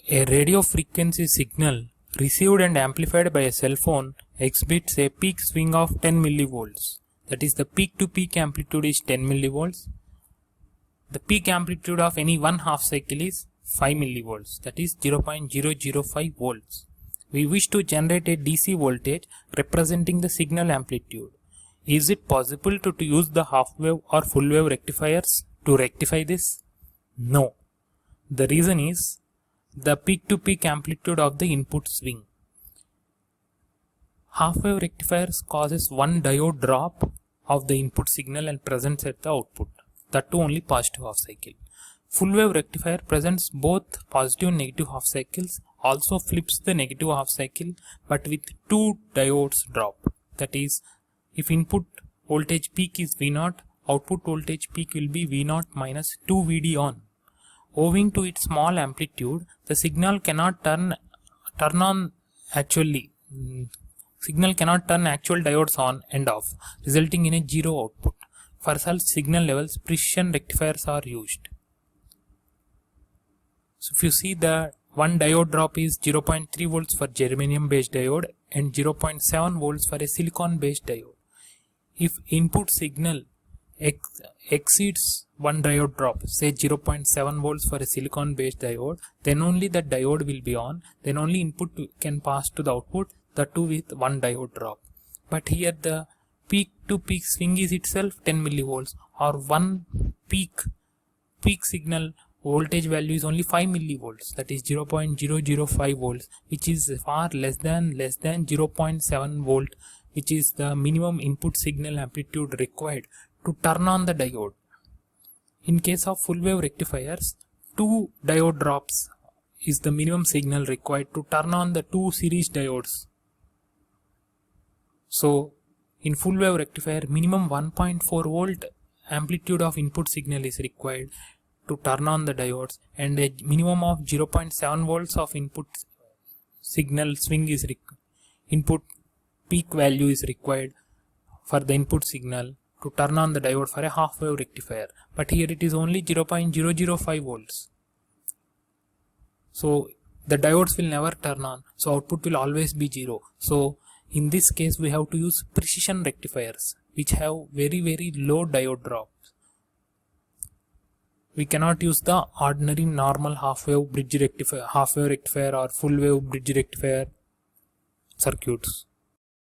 A radio frequency signal received and amplified by a cell phone exhibits a peak swing of 10 millivolts. That is, the peak to peak amplitude is 10 millivolts. The peak amplitude of any one half cycle is 5 millivolts, that is 0.005 volts. We wish to generate a DC voltage representing the signal amplitude. Is it possible to use the half wave or full wave rectifiers to rectify this? No. The reason is the peak to peak amplitude of the input swing. Half wave rectifiers causes one diode drop of the input signal and presents at the output, that too only positive half cycle. Full wave rectifier presents both positive and negative half cycles, also flips the negative half cycle but with two diodes drop. That is, if input voltage peak is V0, output voltage peak will be V0 minus 2 VD on. Owing to its small amplitude, the signal cannot turn actual diodes on and off, resulting in a zero output. For such signal levels, precision rectifiers are used. So if you see, the one diode drop is 0.3 volts for germanium based diode and 0.7 volts for a silicon based diode. If input signal exceeds one diode drop, say 0.7 volts for a silicon based diode, then only the diode will be on, then only input can pass to the output, the two with one diode drop. But here the peak to peak swing is itself 10 millivolts, or one peak signal voltage value is only 5 millivolts, that is 0.005 volts, which is far less than 0.7 volt, which is the minimum input signal amplitude required to turn on the diode. In case of full wave rectifiers, 2 diode drops is the minimum signal required to turn on the 2 series diodes. So in full wave rectifier, minimum 1.4 volt amplitude of input signal is required to turn on the diodes, and a minimum of 0.7 volts of input signal swing is input peak value is required for the input signal to turn on the diode for a half wave rectifier. But here it is only 0.005 volts. So the diodes will never turn on, so output will always be 0. So in this case we have to use precision rectifiers which have very low diode drops. We cannot use the ordinary normal half wave rectifier or full wave bridge rectifier circuits.